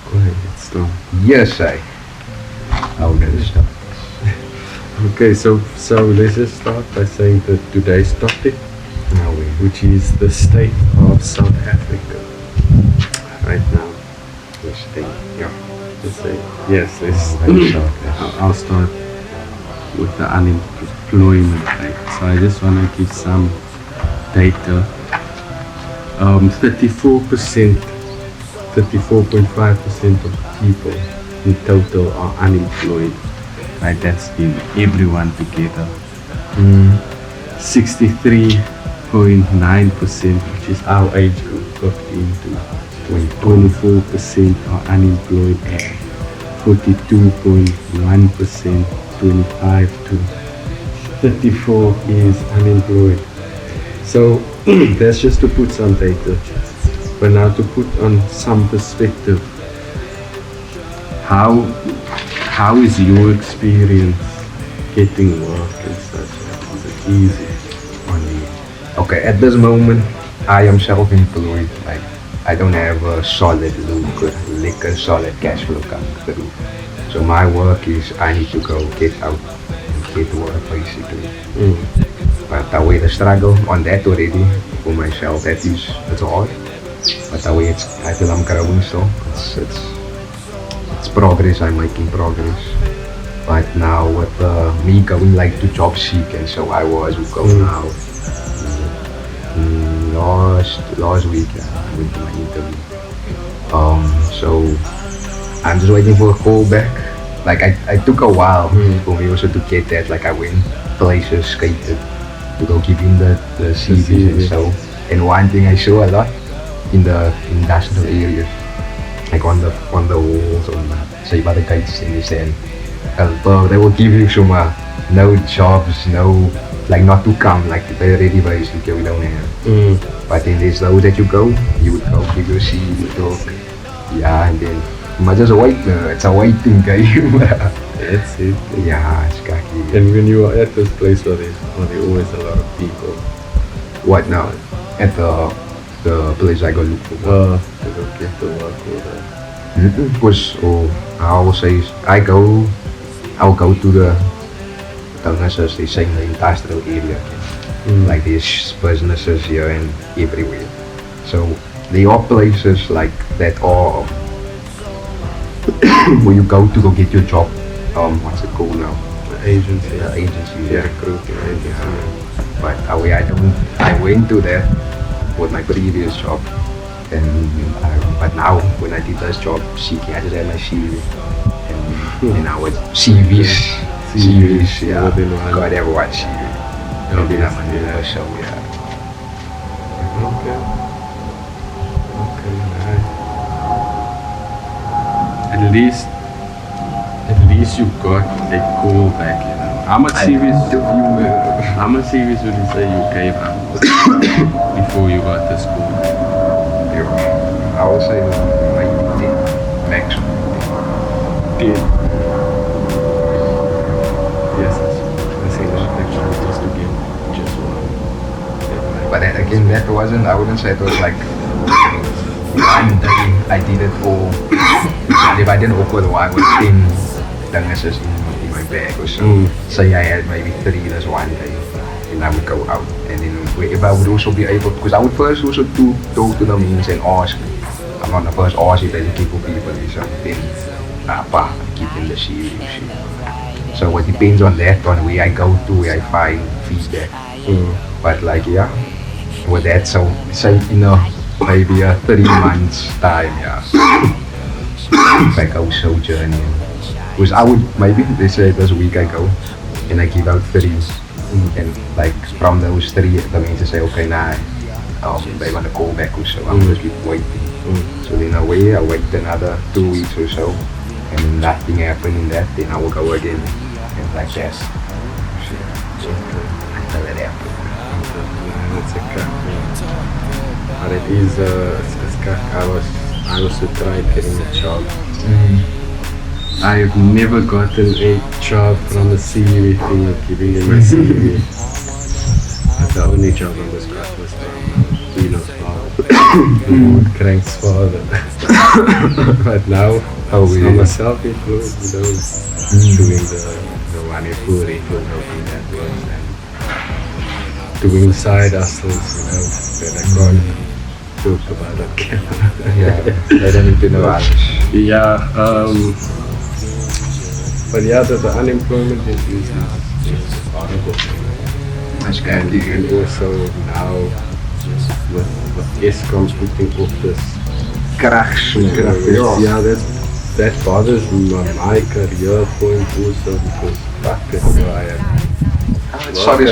Quiet, it's start. Yes, I. I'll get it started. Okay, so let's just start by saying that today's topic, Now we. which is the state of South Africa right now. This thing. Yeah. Let's say yes. Let's. Let's start this. I'll start with the unemployment rate. So I just want to give some data. 34%, 34.5% of people in total are unemployed. Right, that's in everyone together. 63.9%, which is our age group, 15 to 24% are unemployed, and 42.1%, 25 to 34 is unemployed. So that's just to put some data, but now to put on some perspective, how is your experience getting work and such? Is it easy? Okay, at this moment, I am self-employed. Like, I don't have a solid solid cash flow coming through. So my work is I need to go get out and get work basically. But the way the struggle on that already for myself, it's hard. But the way I feel I'm growing, so it's progress. I'm making progress. But now with me going like to job seek, and so I was go now. Last week, I went to my interview. So I'm just waiting for a call back. Like I took a while for me also to get that. Like I went places, skated to go give in the CVs and so. And one thing I saw a lot in the industrial area, like on the walls, on say by the gates in the sand, they will give you some no jobs, no like not to come, like they're already basically we don't have. But then there's those that you would go give your CV, talk, yeah, and then you must just wait. It's a waiting game. That's it. Yeah, it's cocky. And when you are at this place where there's always a lot of people, What now? At the place I go look for work. to go get the work or the Because I'll say I'll go to the businesses they say in the industrial area. Like there's businesses here and everywhere. So there are places like that are where you go to go get your job. What's it called now? agency. Agency. Yeah, recruiting agency. But I went to that with my previous job, and but now when I did this job seeking, I just had my CV, and now it's CVs, yeah. Within one. God ever watch CV. And then I'm gonna do a show, yeah. Okay. Okay, nice. At least you got a call back, you know. How much CVs would you say you gave out before you got this call? I would say like 10 maximum. 10. Yes, that's a lot actually, just to get just one. But then again, I wouldn't say it was like I did it all. If I didn't offer the one with 10 businesses in my bag or so, say I had maybe 3 this one day, and I would go out. And then if I would also be able, because I would first also talk to them and ask. I'm not the first ask if they looking for people, so then keep in the CV. So it depends on that, on where I go to, where I find feedback. But like yeah, with that, so say maybe a 3 months time, yeah. If I go sojourning, because I would maybe they say this week I go and I give out 3, and like from those 3, the means to say okay now, they want to call back or so. I'm just keep waiting. So in a way, I wait another 2 weeks or so, and nothing happened in that. Then I will go again, and like that. Until it happens. That's a cut. But it is it's cut. I also tried getting a job. I've never gotten a job from the CV thing of giving in my CV. But the only job I was got was from Reno Farm. Crank's father. But now Oh, yeah. I'm a self-employed, doing the one in food retail helping that works and doing side hustles, that I can't talk about on camera. Yeah, I don't need to know alles. Yeah, but yeah, the unemployment is horrible. And also now with ESCOM putting off this Kragsmeren. yeah, that bothers me on my career point also because fuck it, I am. Sorry.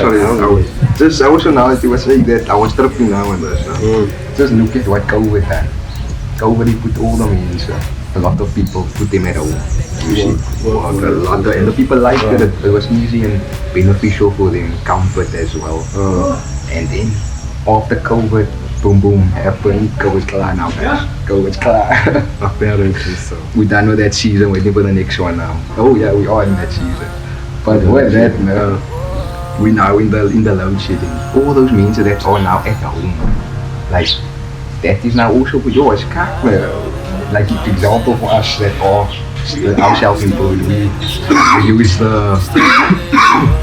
Just also now that you were saying that, I was tripping now on this. Just look at what COVID had. COVID put all the means. A lot of people put them at home. You see, and the people liked it. It was easy and beneficial for them, comfort as well. And then after COVID, boom happened. COVID's klaar now, guys. COVID's klaar. Apparently so. We're done with that season, waiting for the next one now. Oh yeah, we are in that season. But with that, we now in the load shedding. All those means that are now at home. Like that is now also for yours. Like the example for us that are our self-employed, we use the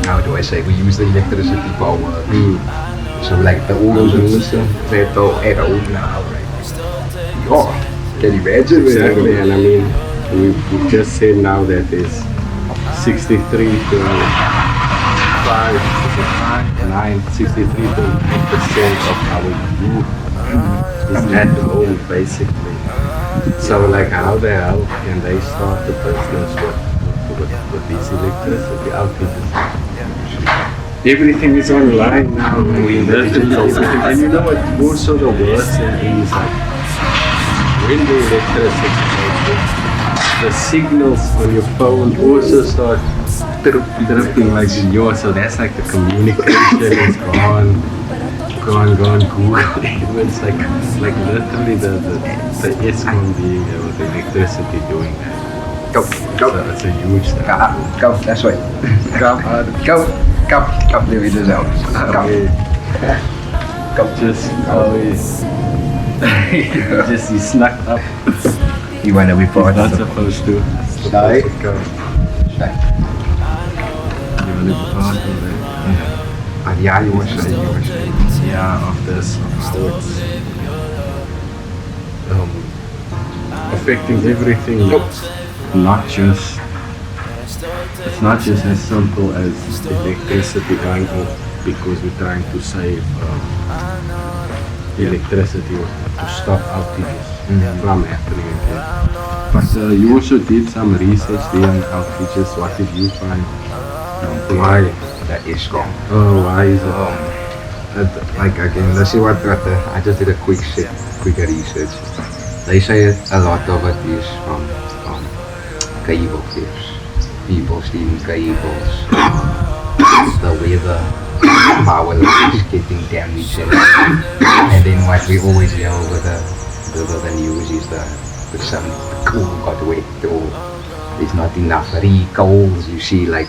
how do I say? We use the electricity power. So like all those means that are at home now, right? Yeah, can you imagine? Exactly, and I mean, we just said now that it's 63 to 63.9% of our youth is at home, basically. So like, how the hell can they start the business with these electricity outages? Everything is online now. I mean, and you know what? Also the worst thing is like when the electricity goes, the signals on your phone also start tripping like yours. So that's like the communication is gone. Google. It's like literally the ESCOM being with the electricity doing that. Go. So it's a huge thing. Go, that's right. Go. There it is out. Go. Just always. Just he snuck up. You wanna be part Not of it? supposed to. Shy. You wanna be part of it. Yeah, you were saying. Yeah, of this, of how it's affecting everything. It's not just as simple as electricity going off because we're trying to save electricity or to stop outages from happening again. But you also did some research there on outages. What did you find? Why? That is gone. Oh, why is it? Like again, let's see what I just did a quicker research. They say a lot of it is from cable thefts. People stealing cables, the weather, power is getting damaged, and then what we always hear over the news is the sun coal got wet or there's not enough recalls. You see, like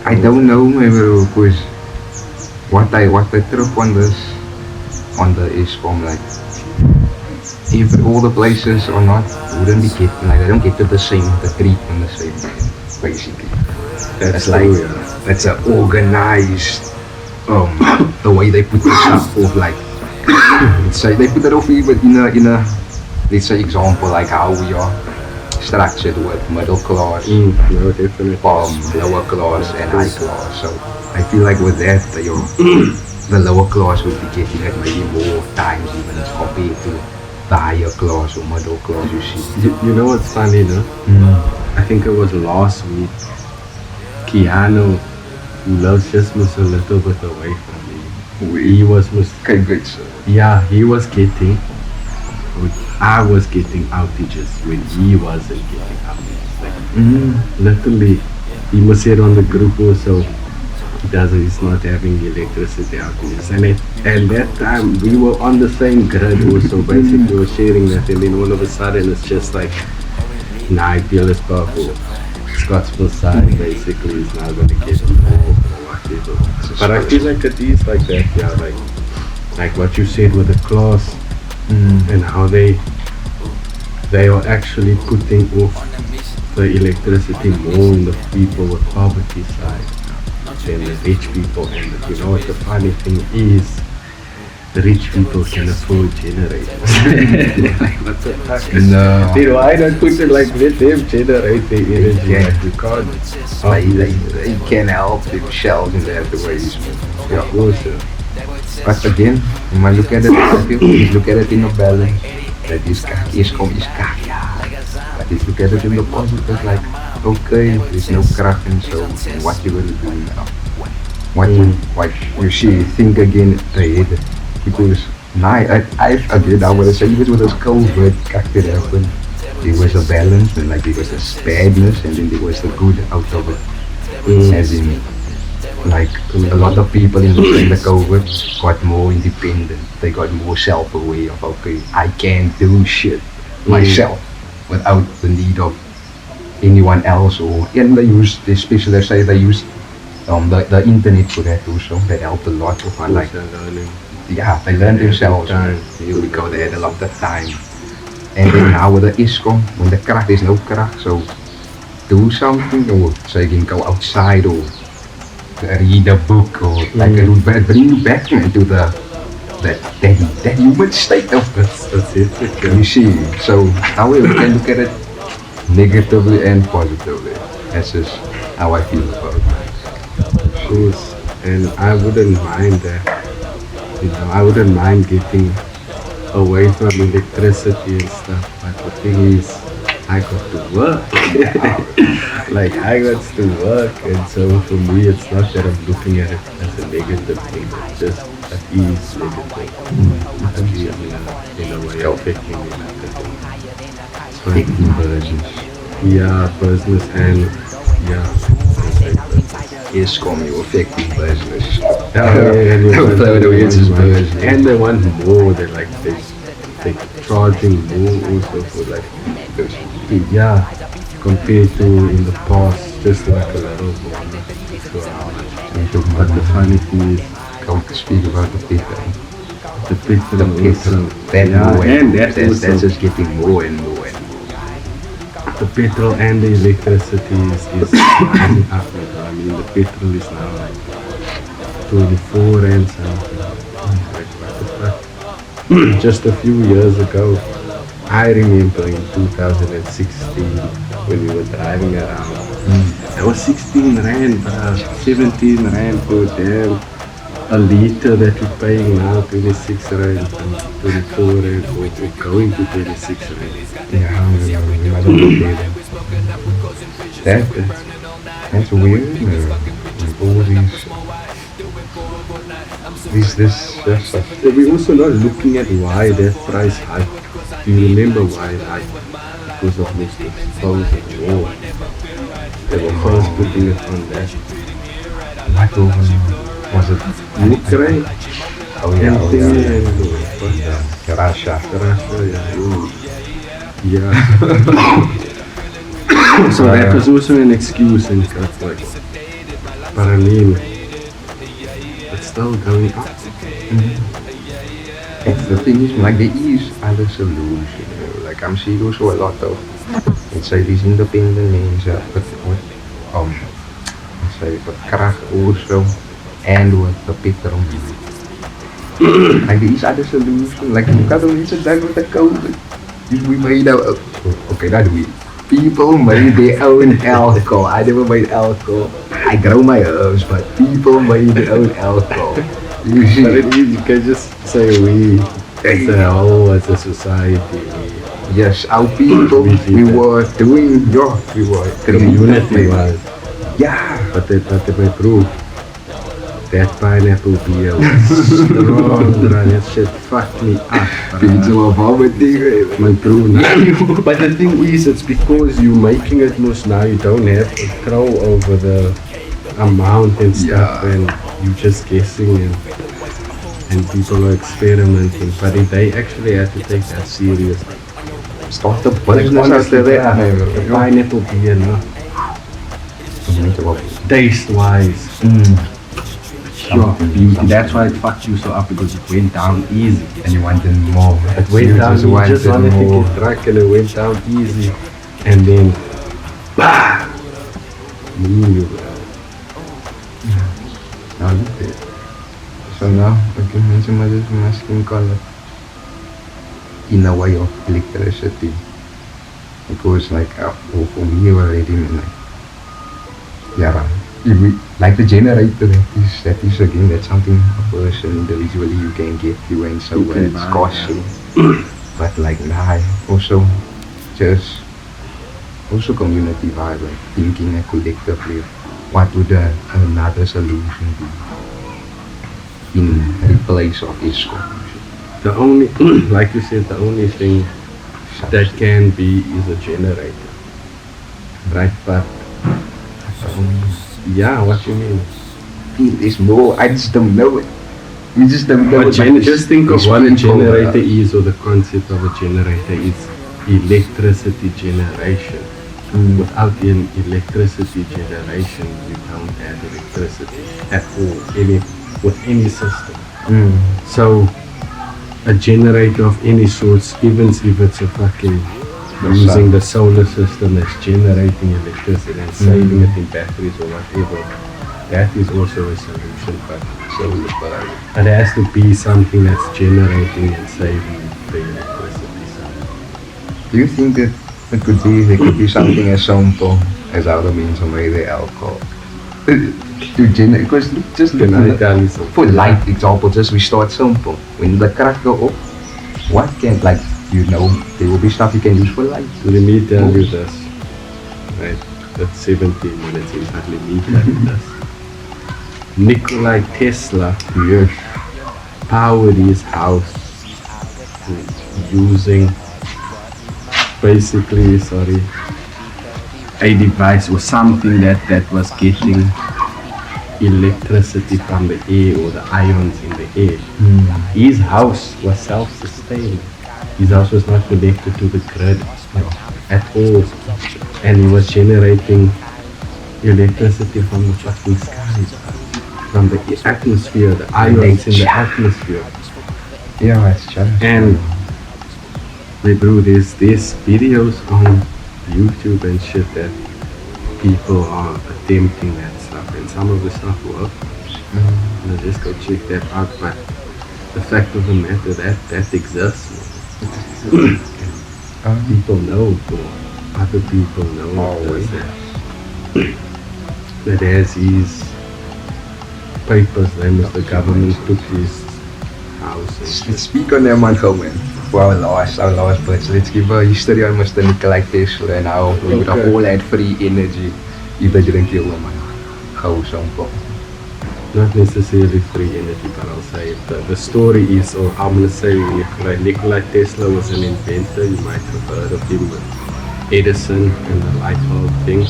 I don't know, maybe because what I trip on the is from like if all the places are not wouldn't be getting like they don't get the treatment the same basically. That's like that's an organized the way they put the stuff off like say they put it off even in a let's say example like how we are structured with middle class, No, definitely. lower class and high class. So I feel like with that, the lower class would be getting like maybe more times even as compared to the higher class or middle class. You see. You know what's funny, no? I think it was last week. Keanu, who lives just a little bit away from me. He was Cambridge. Yeah, he was getting. I was getting outages when he wasn't getting outages. Like literally, he must say it on the group also. He's not having electricity outages, and that time we were on the same grid also. Basically, we were sharing that, and then all of a sudden it's just like, Ideal Purple, Scottsville side basically is now going to get more or whatever. But I feel like it is like that, yeah. Like like what you said with the class and how they are actually putting off the electricity more in the people with poverty side than the rich people. And you know what the funny thing is? The rich people can afford generators. Like, what the fuck? No. Dude, why not put it like let them generate their energy? Yeah. Like, we can't. They can't help themselves in that ways. Yeah, of course, yeah. But again, when I look at it, I feel look at it in a balance. That is Eskom is kaya. But if you look at it in the positive, like, okay, there's no cracking, so what you will do now? What you see, think again ahead. Because again, I want to say, even with this COVID, kak, it happened. There was a balance, and like there was this badness, and then there was the good out of it. As in, like a lot of people in the COVID got more independent. They got more self-aware of, okay, I can do shit myself without the need of anyone else. Or and they use, especially they use the internet for that also. That helped a lot of like they learned themselves because they had a lot of time. And then now with the Eskom, when the crack is no crack, so do something, or so you can go outside or read a book, or like it would bring you back into that human state of That's it. you see. So now we can look at it negatively and positively. That's just how I feel about it. Of course, and I wouldn't mind that. You know, I wouldn't mind getting away from electricity and stuff, but the thing is, I got to work. Like, I got to work, and so for me, it's not that I'm looking at it as a negative thing, it's just that is negative. Actually, in a way, affecting me like that. Taking versions. Yeah, business and yeah. Eskom, you affecting business. Don't throw the words as business. And they want more. They charging more also for like yeah, compared to in the past, just like a little more. I'm not sure how much. But the funny thing is, Come to speak about the petrol. the petrol also. That Yeah, more and that's also just getting more and more and more. the petrol and the electricity is coming up. I mean, the petrol is now like 24 and something. Like, what the fuck? Just a few years ago, I remember in 2016 when we were driving around. That was 16 rand, 17 rand for damn a liter that we're paying now, 26 rand, and 24 rand, or going to 26 rand. Yeah, we might not be there. That's weird. With all this stuff. We're also not looking at why that price hiked. Do you remember why it hiked? Because of Mr. Supposed war. They were first putting it on that. What was it? Ukraine. Oh yeah, oh And yeah. Russia. Russia, yeah. So that was also an excuse and cut like parallel. It's still going up. It's the thing is, like there is other solution. Like I'm seeing also a lot of, let's say these independent names, but let's say with kracht also, and with the petrol. Like there is other solution. Like you can't only sit down with the COVID. We made our okay, not we. People made their own alcohol. I never made alcohol. I grow my herbs, but people made their own alcohol. You see? But it is, you can just say we, as a whole, as a society. Yes, our people, we were doing we were Community wise. Yeah. But they may prove that pineapple beer was strong, bro. That shit fucked me up. Pizza of vomiting. My bro, now. But the thing is, it's because you're making it most now. You don't have control over the amount and stuff, and you're just guessing, and people are experimenting. But if they actually have to take that serious, Start the business after that. the pineapple beer, no? Taste wise, something. That's why it fucked you so up, because it went down easy. And you wanted more. It went down, you just wanted to more. get drunk, and it went down easy. And then, bah! Move, bro. Now look at it. So now, okay, mention my skin color in a way of electricity. Because like, for me already, like, yeah, if we, like the generator, that is again, that's something a person individually you can get you and so You can it's buy, costly. But like nah, also just also community vibe, like thinking collectively, what would another solution be in replace of ISCO? The only, like you said, the only thing that can be is a generator, right? But yeah, what you mean? It's more, I just don't know it. We just don't know But it. just think of what a people, generator is, or the concept of a generator is electricity generation. Without electricity generation, you don't have electricity at all, with any system. So a generator of any sort, even if it's a fucking using the solar system that's generating electricity and saving it in batteries or whatever, that is also a solution. But it has to be something that's generating and saving the electricity. Do you think that there could be something as simple as other means of maybe alcohol? To generate, because just Can I tell you something? for light example, just we start simple. When the crack go up, what can, like, you know, there will be stuff you can use for light. Let me tell you this, right? That's 17 minutes in, but let me tell you this. Nikola Tesla powered his house using basically, a device or something that was getting electricity from the air, or the ions in the air. His house was self-sustaining. His house was not connected to the grid at all, and he was generating electricity from the fucking skies, from the atmosphere, the ions in the atmosphere. Yeah, that's true. And bro, there's videos on YouTube and shit that people are attempting that stuff, and some of the stuff works. Just go check that out. But the fact of the matter that exists. People know, or other people know that as his papers, then the government took his house. Let's speak on that man, man. For our last but let's give a history on Mr. Nikola Tesla and how we would have all that free energy if they didn't kill him, man. How simple. Not necessarily free energy, but I'll say the story is, or I'm going to say, Nikola Tesla was an inventor. You might have heard of him with Edison and the light bulb thing.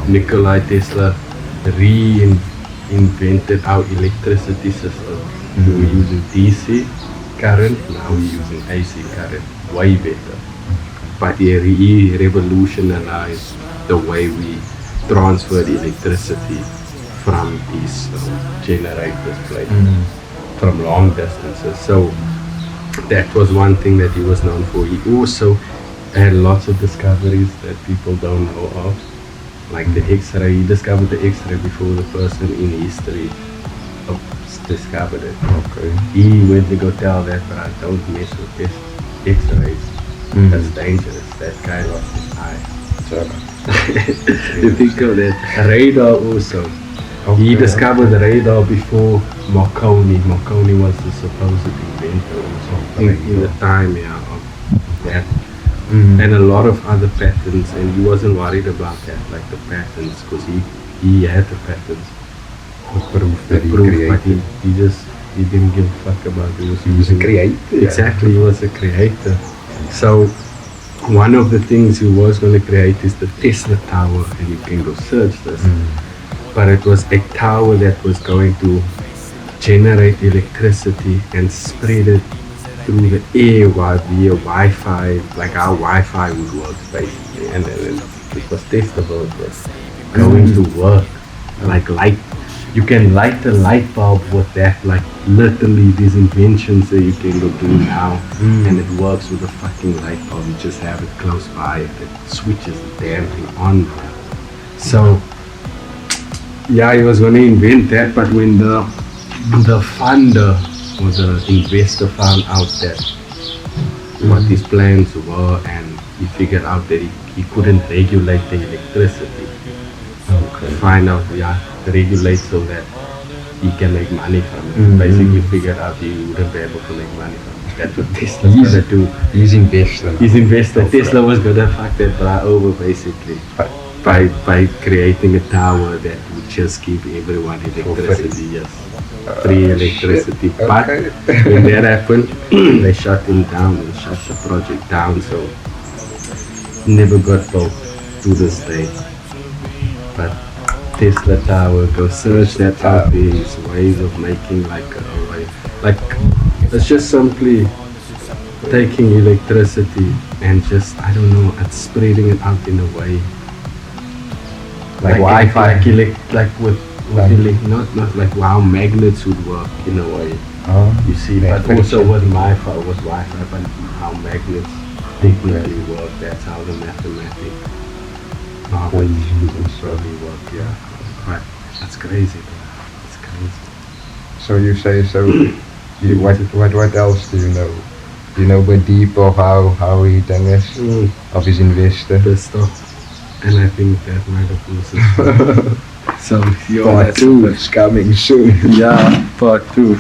Nikola Tesla reinvented our electricity system. We were using DC current, now we're using AC current, way better. But he revolutionized the way we transferred electricity from these generators, like from long distances. So that was one thing that he was known for. He also had lots of discoveries that people don't know of, like the X-ray. He discovered the X-ray before the person in history discovered it. Okay. He went to go tell that, but I don't mess with X-rays. That's dangerous. That guy lost his eye. You think of that. Radar also. He discovered the radar before Marconi. Marconi was the supposed inventor also in the time of that. And a lot of other patents, and he wasn't worried about that, like the patents, because he had the patents. Proof, but he didn't give a fuck about it. He was a creator. Exactly, he was a creator. So one of the things he was going to create is the Tesla Tower, and you can go search this. But it was a tower that was going to generate electricity and spread it through the air via Wi-Fi, like how Wi-Fi would work basically. And then it was testable, it was going to work like light. you can light a light bulb with that. Like literally these inventions that you can go do now, and it works with a fucking light bulb. You just have it close by, it switches the damn thing on. So yeah, he was going to invent that, but when the funder or the investor found out that what his plans were, and he figured out that he couldn't regulate the electricity. Find out, regulate so that he can make money from it. Basically figured out he wouldn't be able to make money from it. That's what Tesla's gonna do. He's investor. He's investor. Tesla was gonna fuck that bra over basically by creating a tower that would just give everyone electricity. Yes. Free electricity. Shit. But Okay. when that happened, they shut him down and shut the project down, so never got built to this day. But Tesla Tower, go search that out. There's ways of making like it's just simply taking electricity and just, I don't know, it's spreading it out in a way Like Wi-Fi. like with not like how magnets would work in a way. You see, but also with Wi-Fi, but how magnets technically work. That's how the mathematics probably work. Yeah, but that's crazy, bro. It's crazy. So you say so. What else do you know? Do you know a bit deep of how he done this? Of his investor? This stuff, and I think that might have also. So Part 2 is coming soon. Yeah, part 2.